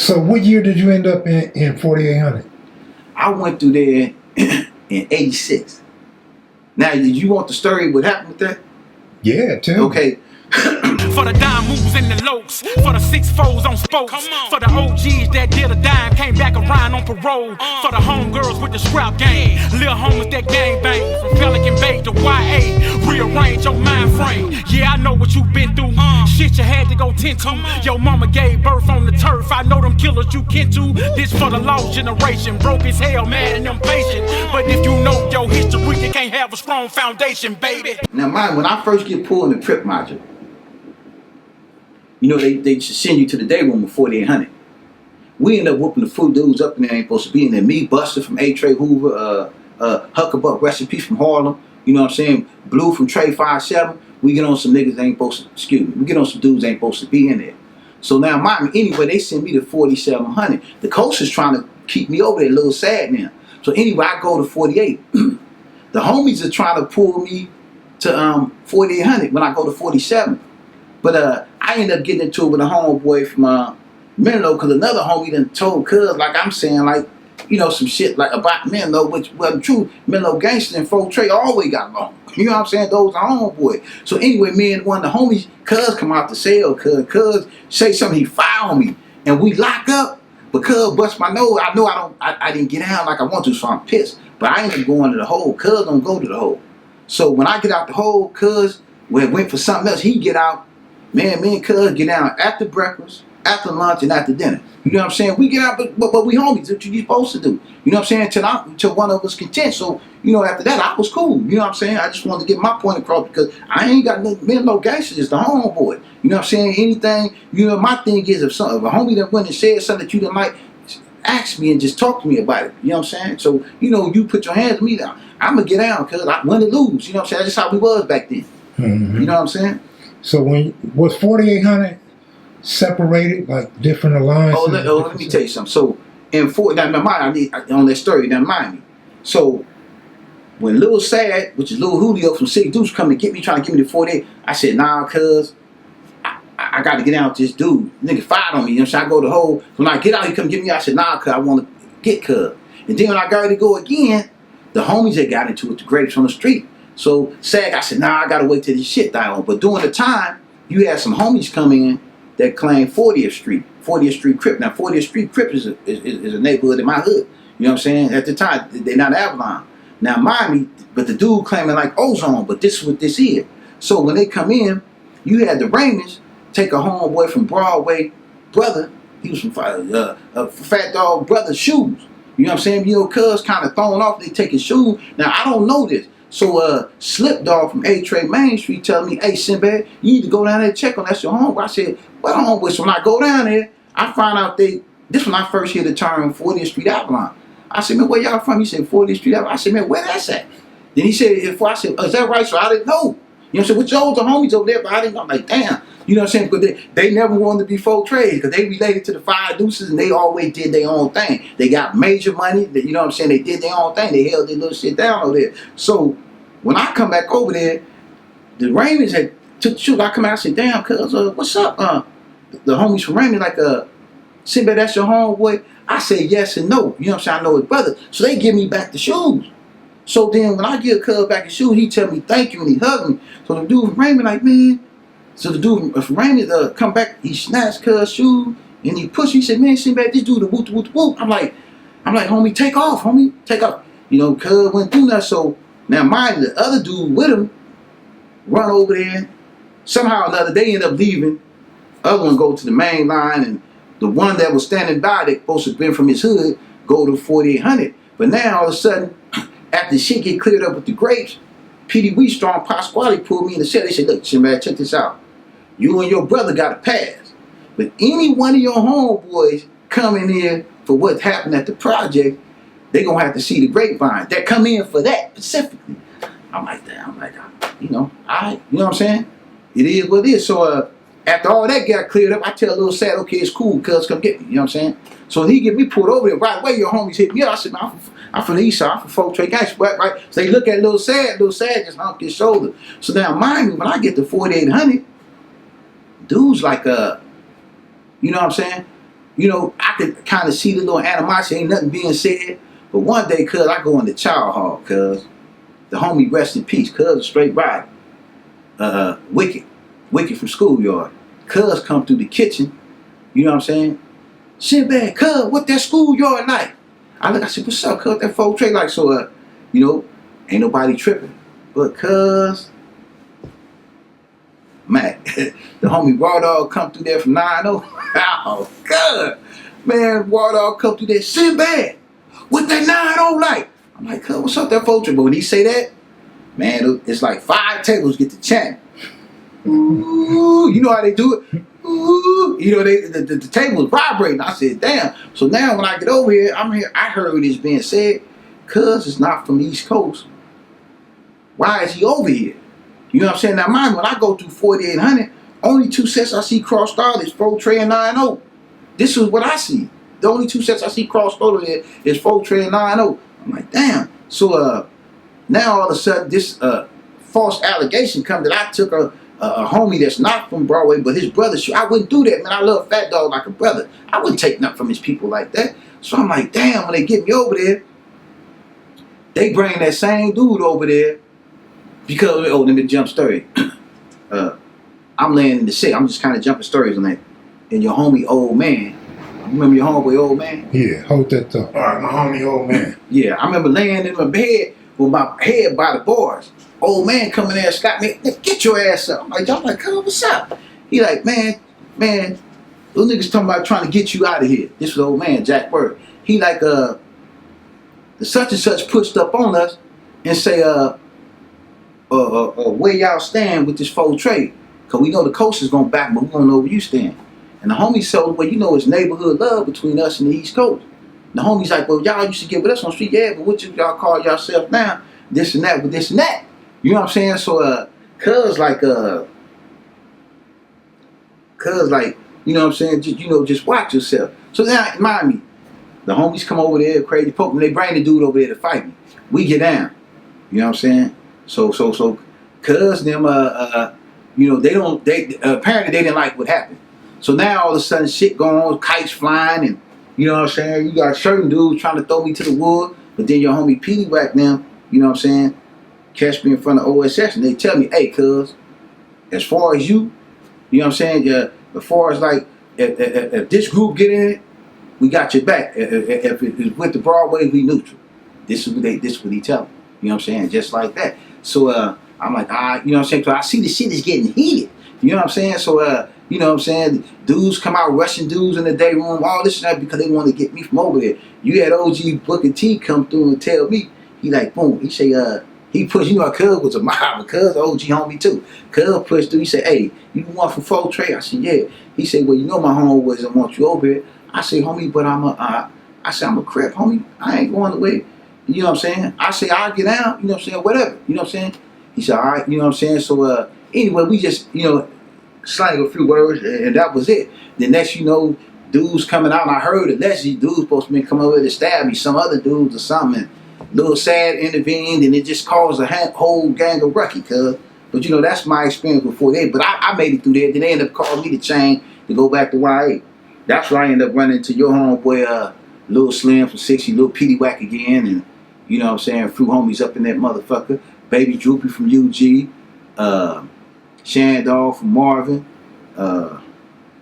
So what year did you end up in 4800? I went through there in 86. Now, did you want the story what happened with that? Yeah, too. Okay. For the dime moves in the lokes, for the 6-4s on spokes, for the OGs that did a dime, came back around on parole, for the homegirls with the scrap game, little homies that gang bang, from Pelican Bay to YA, rearrange your mind frame. Yeah, I know what you've been through, shit you had to go tend to. Your mama gave birth on the turf, I know them killers you kin to. This for the lost generation, broke as hell, mad and impatient. But if you know your history, you can't have a strong foundation, baby. Now, mind, when I first get pulled in the Crip module, you know, they send you to the day room with 4800. We end up whooping the full dudes up in there ain't supposed to be in there. Me, Buster from A. Trey Hoover, Huckabuck Recipe from Harlem, you know what I'm saying? Blue from Trey 57. We get on some niggas that ain't supposed to, excuse me, we get on some dudes that ain't supposed to be in there. So now, mind me, anyway, they send me to 4700. The coach is trying to keep me over there, a little sad now. So anyway, I go to 48. The homies are trying to pull me to 4800 when I go to 47. But I ended up getting into it with a homeboy from Menlo, because another homie done told Cuz, like I'm saying, like, you know, some shit like about Menlo, which wasn't true. Menlo gangster and Folk Trey always got along. You know what I'm saying? Those are homeboy. So anyway, me and one of the homies, Cuz come out the cell, Cuz say something, he fire on me, and we lock up. But Cuz bust my nose. I know I didn't get out like I want to, so I'm pissed. But I ended up going to the hole. Cuz don't go to the hole. So when I get out the hole, Cuz went for something else. He get out. Man, me and Cuz get down after breakfast, after lunch, and after dinner. You know what I'm saying? We get out, but we homies. That's what you supposed to do. You know what I'm saying? Till one of us content. So, you know, after that, I was cool. You know what I'm saying? I just wanted to get my point across because I ain't got no gangsters. It's the homeboy. You know what I'm saying? Anything, you know, my thing is if a homie that went and said something that you didn't like, ask me and just talk to me about it. You know what I'm saying? So, you know, you put your hands on me down. I'm going to get down because I win or lose. You know what I'm saying? That's just how we was back then. Mm-hmm. You know what I'm saying? So when was 4800 separated, like different alliances? Let me tell you something. So in on that story, now mind me. So when Lil Sad, which is Lil Julio from City Deuce, come to get me, trying to give me the 48, I said, nah, cuz I got to get out with this dude. Nigga fired on me. You know what I'm saying? I go to the hole. When I get out, he come get me. I said, nah, cuz I want to get cuz. And then when I got ready to go again, the homies that got into it, the Grapes on the street. So Sag, I said, nah, I gotta wait till this shit die on. But during the time, you had some homies come in that claimed 40th Street Crip. Now 40th Street Crip is a neighborhood in my hood. You know what I'm saying? At the time, they're not Avalon. Now mind me, but the dude claiming like Ozone, but this is what this is. So when they come in, you had the Raymonds take a homeboy from Broadway, brother, he was from Fat Dog Brother's shoes. You know what I'm saying? You know, Cuz kind of thrown off, they take his shoes. Now I don't know this. So Slip Dog from A Trade Main Street telling me, hey Cinbad, you need to go down there and check on that's your homeboy. I said, what homeboy? So when I go down there, I find out this when I first hear the term 40th Street Avalon. I said, man, where y'all from? He said, 40th Street Avalon. I said, man, where that's at? Then he said, I said, is that right? So I didn't know. You know what I'm saying? Which those are homies over there, but I didn't know. I'm like, damn. You know what I'm saying? Because they never wanted to be folk trades because they related to the Five Deuces and they always did their own thing. They got major money. You know what I'm saying? They did their own thing. They held their little shit down over there. So when I come back over there, the Raymonds had took the shoot. I come out and said, damn, cuz, what's up? The homies from Raymond, like, Cinbad, that's your homeboy? I said yes and no. You know what I'm saying? I know his brother. So they give me back the shoes. So then when I give cuz back his shoes, he tell me thank you and he hugged me. So the dude from Raymond like, man. So the dude from Raymond come back, he snatched cuz shoes and he pushed. He said, man, Cinbad, this dude the whoop whoop whoop. I'm like, homie, take off, homie, take off. You know, cuz went through that. So now mind you, the other dude with him run over there. Somehow or another, they end up leaving. Other one go to the main line, and the one that was standing by that supposed to have been from his hood go to 4800. But now all of a sudden, after shit get cleared up with the Grapes, P.D. Wheatstrong, Pasquale pulled me in the cell. They said, look, Cinbad, check this out. You and your brother got a pass. But any one of your homeboys coming in for what happened at the project, they gonna have to see the grapevine. That come in for that specifically. I'm like, damn, I'm like, you know, alright, you know what I'm saying? It is what it is. So after all that got cleared up, I tell Lil Sad, okay, it's cool, cuz come get me, you know what I'm saying? So he get me pulled over there, right away your homies hit me up. I said, man, I'm from the east side, I'm from Folk Trade Gangster, right? So they look at Lil Sad just humped his shoulder. So now mind me, when I get to 4800, dudes like you know what I'm saying? you know, I could kind of see the little animosity, ain't nothing being said. But one day, cuz, I go in the chow hall, cuz, the homie rest in peace, cuz, a straight ride. Wicked from schoolyard. Cuz come through the kitchen, you know what I'm saying? Cinbad, cuz, what that schoolyard like? I look, I said, what's up, cuz, that folk trade like? So, you know, ain't nobody tripping. But cuz, Mac, the homie Raw Dog come through there from 9-0. Oh, God. Man, Raw Dog come through there, Cinbad, what that 9-0 like? I'm like, cuz, what's up that folk trade? But when he say that, man, it's like 5 tables get to chat. Ooh, you know how they do it? Ooh, you know, the table was vibrating. I said, damn. So now when I get over here, I heard this being said, cuz it's not from the East Coast. Why is he over here? You know what I'm saying? Now mind, when I go through 4800, only 2 sets I see crossed out is 4 tray and 9-0. This is what I see. The only 2 sets I see crossed over there is 4 tray and 9-0. I'm like, damn. So now all of a sudden this false allegation comes that I took a homie that's not from Broadway, but his brother. I wouldn't do that, man. I love Fat Dog like a brother. I wouldn't take nothing from his people like that. So I'm like, damn, when they get me over there, they bring that same dude over there because, oh, let me jump story. I'm laying in the shit. I'm just kind of jumping stories on that. And your homie, old man, you remember your homeboy, old man? Yeah, hold that thought. All right, my homie, old man. Yeah, I remember laying in my bed with my head by the bars. Old man coming there and slapped me, get your ass up. I'm like, cuz, what's up? He like, man, those niggas talking about trying to get you out of here. This was old man, Jack Bird. He like, the such and such pushed up on us and say, where y'all stand with this full trade. Cause we know the coast is gonna back, but we don't know where you stand. And the homie told, well, you know, it's neighborhood love between us and the East Coast. And the homie's like, well, y'all used to get with us on the street, yeah, but what y'all call yourself now? This and that with this and that. You know what I'm saying? So, cuz like, you know what I'm saying? Just watch yourself. So now, mind me, the homies come over there, crazy poke, and they bring the dude over there to fight me. We get down. You know what I'm saying? So, cuz them, you know, they apparently they didn't like what happened. So now all of a sudden shit going on, kites flying, and you know what I'm saying? You got certain dudes trying to throw me to the wood, but then your homie Petey Whack them, you know what I'm saying? Catch me in front of OSS and they tell me, hey, cuz, as far as you know what I'm saying? As far as like, if this group get in it, we got your back. If it's with the Broadway, we neutral. This is what he tell me. You know what I'm saying? Just like that. So I'm like, you know what I'm saying? So I see the shit is getting heated. You know what I'm saying? So you know what I'm saying? Dudes come out rushing dudes in the day room, all this and that because they want to get me from over there. You had OG Booker T come through and tell me, he like, boom, he say, he pushed, you know, Cuz was a mob, Cuz OG homie too. Cuz pushed through, he said, hey, you want from full trade? I said, yeah. He said, well, you know my homeboys don't want you over here. I said, homie, but I'm a Crip, homie. I ain't going away. You know what I'm saying? I say, I'll get out, you know what I'm saying, whatever. You know what I'm saying? He said, all right, you know what I'm saying? So anyway, we just, you know, slang a few words and that was it. The next, you know, dudes coming out, and I heard allegedly dudes supposed to be coming over to stab me, some other dudes or something. Little Sad intervened and it just caused a whole gang of rucky, cuz. But you know, that's my experience before that. But I made it through there. Then they ended up calling me to chain to go back to YA. That's where I ended up running into your homeboy, Lil Slim from 60, Lil Petey Whack again, and you know what I'm saying, few homies up in that motherfucker. Baby Droopy from UG, Shandog from Marvin, you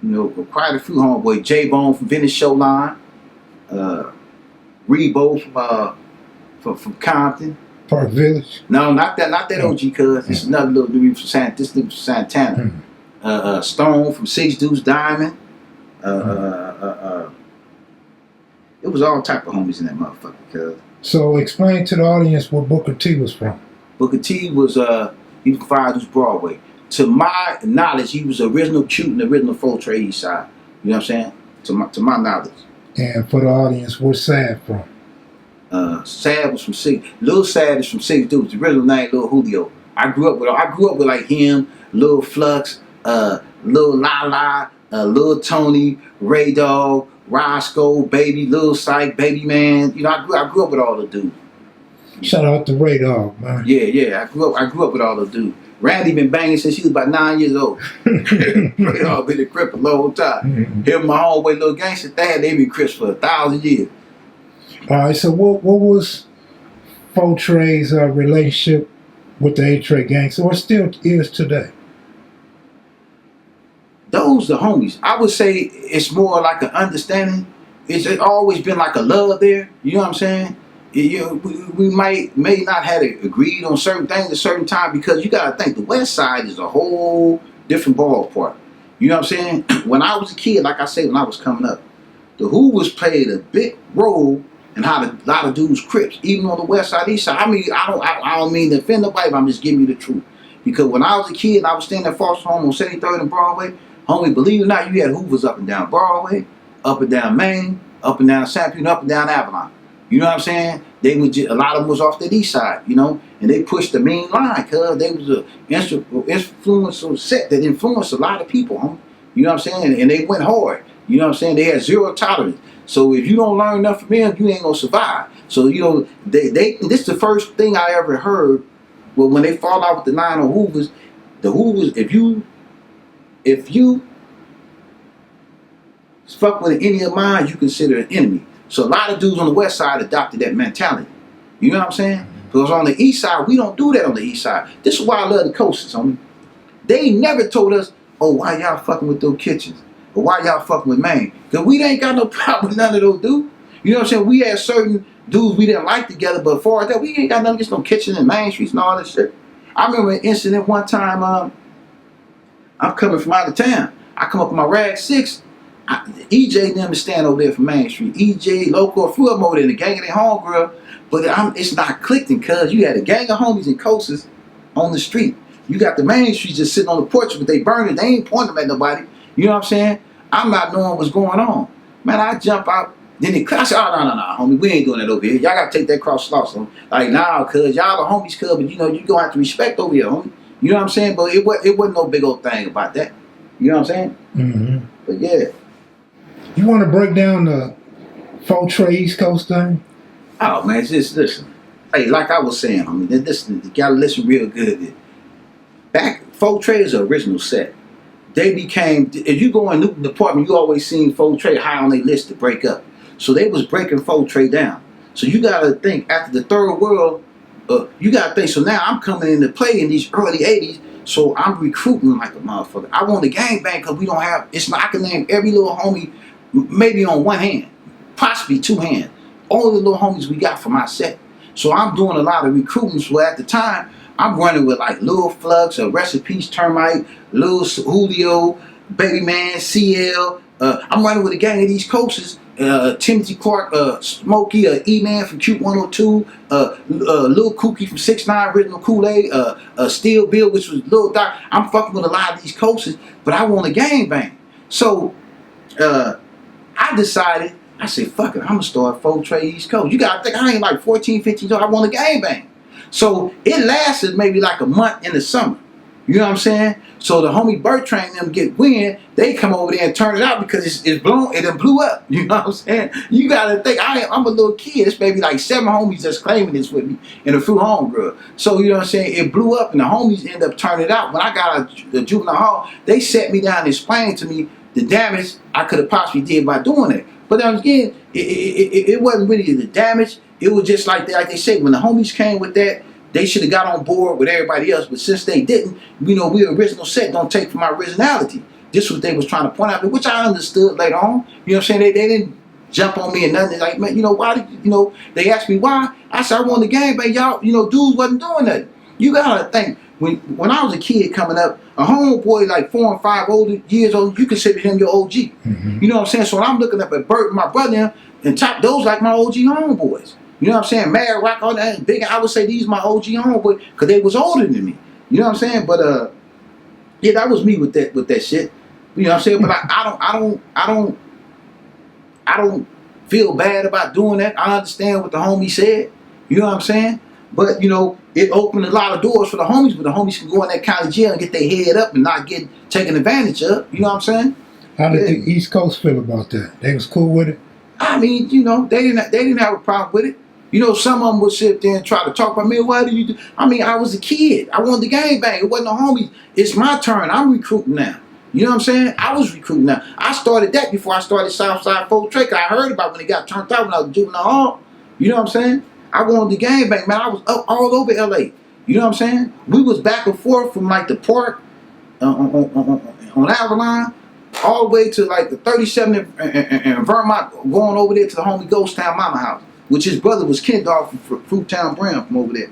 know, quite a few homeboys. J-Bone from Venice Showline, Rebo from Compton. Park Village? No, not that OG, cuz. This is another little dude from Santana. Stone from Six Deuce Diamond. It was all type of homies in that motherfucker, cuz. So explain to the audience where Booker T was from. Booker T was, he was from Fire Deuce Broadway. To my knowledge, he was original cute and original full trade East Side. You know what I'm saying? To my knowledge. And for the audience, where's Sad from? Sad was from Six. Lil Sad is from Six Deuce. The original name Lil Julio. I grew up with like him, Lil Flux, Lil Lala, Lil Tony, Ray Dog, Roscoe, Baby, Lil Syke, Baby Man. You know, I grew up with all the dudes. Shout out to Ray Dog, man. Yeah. I grew up with all those dudes. Randy been banging since he was about 9 years old. Ray Dog been a Crip a long time. Him and my homeboy Little Gangster Thad, they been Crips for 1,000 years. All right, so what was Fortre's relationship with the A-Tray gangster, or still is today? Those the homies. I would say it's more like an understanding. It's always been like a love there. You know what I'm saying? We may not have agreed on certain things at a certain time, because you gotta think the West Side is a whole different ballpark. You know what I'm saying? When I was a kid, like I said, when I was coming up, the Hoovers played a big role in how a lot of dudes Crips, even on the West Side, East Side. I mean, I don't mean to offend nobody, but I'm just giving you the truth. Because when I was a kid and I was staying at foster home on 73rd and Broadway, homie, believe it or not, you had Hoovers up and down Broadway, up and down Main, up and down San Pedro, up and down Avalon. You know what I'm saying? They would a lot of them was off that east side, you know, and they pushed the main line because they was an influential set that influenced a lot of people, homie. You know what I'm saying? And they went hard. You know what I'm saying? They had zero tolerance. So if you don't learn enough from them, you ain't gonna survive. So you know, this is the first thing I ever heard. Well, when they fall out with the 9 on Hoovers, the Hoovers, if you fuck with any of mine, you consider an enemy. So a lot of dudes on the West Side adopted that mentality. You know what I'm saying? Because on the East Side, we don't do that on the East Side. This is why I love the coaches, homie. They never told us, oh, why y'all fucking with those kitchens? Or why y'all fucking with Maine? Because we ain't got no problem with none of those dudes. You know what I'm saying? We had certain dudes we didn't like together, but for that, we ain't got nothing against no kitchen and Main Streets and all that shit. I remember an incident one time, I'm coming from out of town. I come up with my Rag 6. EJ and them to stand over there from Main Street. EJ, Loco, a few of them over there, the gang of their homegirl. But it's not clicking, cuz you had a gang of homies and coasters on the street. You got the Main Street just sitting on the porch, but they burning. They ain't pointing them at nobody. You know what I'm saying? I'm not knowing what's going on. Man, I jump out. Then they clash. Oh, no, homie. We ain't doing that over here. Y'all got to take that cross loss. Like, nah, cuz y'all the homies, cuz, but you know, you going to have to respect over here, homie. You know what I'm saying? But it wasn't no big old thing about that. You know what I'm saying? Mm-hmm. But yeah. You want to break down the Fortre East Coast thing? Oh man, just listen. Hey, like I was saying, I mean, listen, you gotta listen real good. Back, Fortre is the original set. They became, if you go in Newton Department, you always seen Fortre high on their list to break up. So they was breaking Fortre down. So you gotta think, after the Third World, you gotta think, so now I'm coming into play in these early 80s, so I'm recruiting like a motherfucker. I want a gangbang because we don't have, I can name every little homie maybe on one hand, possibly two hands. All the little homies we got from my set. So I'm doing a lot of recruiting. So at the time, I'm running with like Lil Flux, Rest in Peace Termite, Lil Julio, Baby Man, CL. I'm running with a gang of these coaches. Timothy Clark, Smokey, E-Man from Cute 102, Lil Kookie from 6ix9ine, Original Kool-Aid, Steel Bill, which was Lil Doc. I'm fucking with a lot of these coaches, but I want a gangbang. So I decided, I said, fuck it, I'm gonna start Fortre East Coast. You gotta think, I ain't like 14, 15 years old, I want a gangbang. So it lasted maybe like a month in the summer. You know what I'm saying? So the homie Bertrand and them get wind, they come over there and turn it out because it done blew up. You know what I'm saying? You gotta think, I'm a little kid. It's maybe like 7 homies that's claiming this with me and a few homegirls. So you know what I'm saying? It blew up and the homies end up turning it out. When I got out of the juvenile hall, they set me down and explained to me the damage I could have possibly did by doing it. But again, it wasn't really the damage. It was just like they say, when the homies came with that, they should have got on board with everybody else. But since they didn't, you know, we original set don't take from my originality. This was what they was trying to point out, which I understood later on. You know what I'm saying? They didn't jump on me and nothing. Like, man, you know, why did, you know, they asked me why. I said, I won the game, but y'all, you know, dudes wasn't doing that. You gotta think, when I was a kid coming up, a homeboy like 4 and 5 years old, you consider him your OG. Mm-hmm. You know what I'm saying? So when I'm looking up at Bert and my brother and top those like my OG homeboys. You know what I'm saying? Mad Rock, all that big. I would say these my OG homeboys because they was older than me. You know what I'm saying? But yeah, that was me with that shit. You know what I'm saying? But I don't feel bad about doing that. I understand what the homie said. You know what I'm saying? But you know, it opened a lot of doors for the homies, but the homies can go in that county jail and get their head up and not get taken advantage of. You know what I'm saying? How did the East Coast feel about that? They was cool with it? I mean, you know, they didn't have a problem with it. You know, some of them would sit there and try to talk about me. Why do you do? I mean, I was a kid. I wanted the gangbang. It wasn't a homie. It's my turn. I'm recruiting now. You know what I'm saying? I was recruiting now. I started that before I started Southside Folk Trade. I heard about when it got turned out when I was juvenile hall. You know what I'm saying? I wanted the gangbang, man. I was up all over LA. You know what I'm saying? We was back and forth from like the park on Avalon all the way to like the 37 in Vermont, going over there to the homie Ghost Town Mama house, which his brother was Ken Dog from Fruit Town Brown from over there.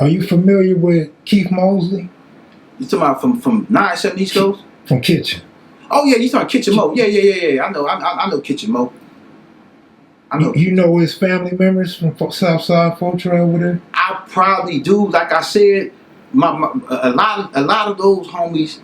Are you familiar with Keith Mosley? You talking about from 970 East Coast? From Kitchen. Oh yeah, you talking Kitchen Mo? Yeah. I know Kitchen Mo. I know. You know his family members from Southside Folk Trade over there? I probably do. Like I said, a lot of those homies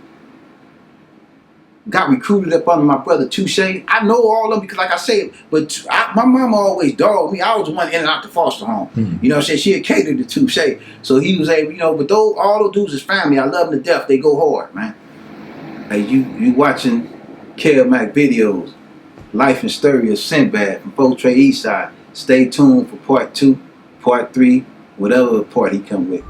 got recruited up under my brother Touche. I know all of them because, like I said, but my mama always dogged me. I was the one in and out the foster home. Mm-hmm. You know what I'm saying? She had catered to Touche. So he was able, you know, but all those dudes is family. I love them to death. They go hard, man. Hey, you watching Kev Mac videos, Life and Story of Cinbad from Folk Trade Eastside. Stay tuned for part 2, part 3, whatever part he come with.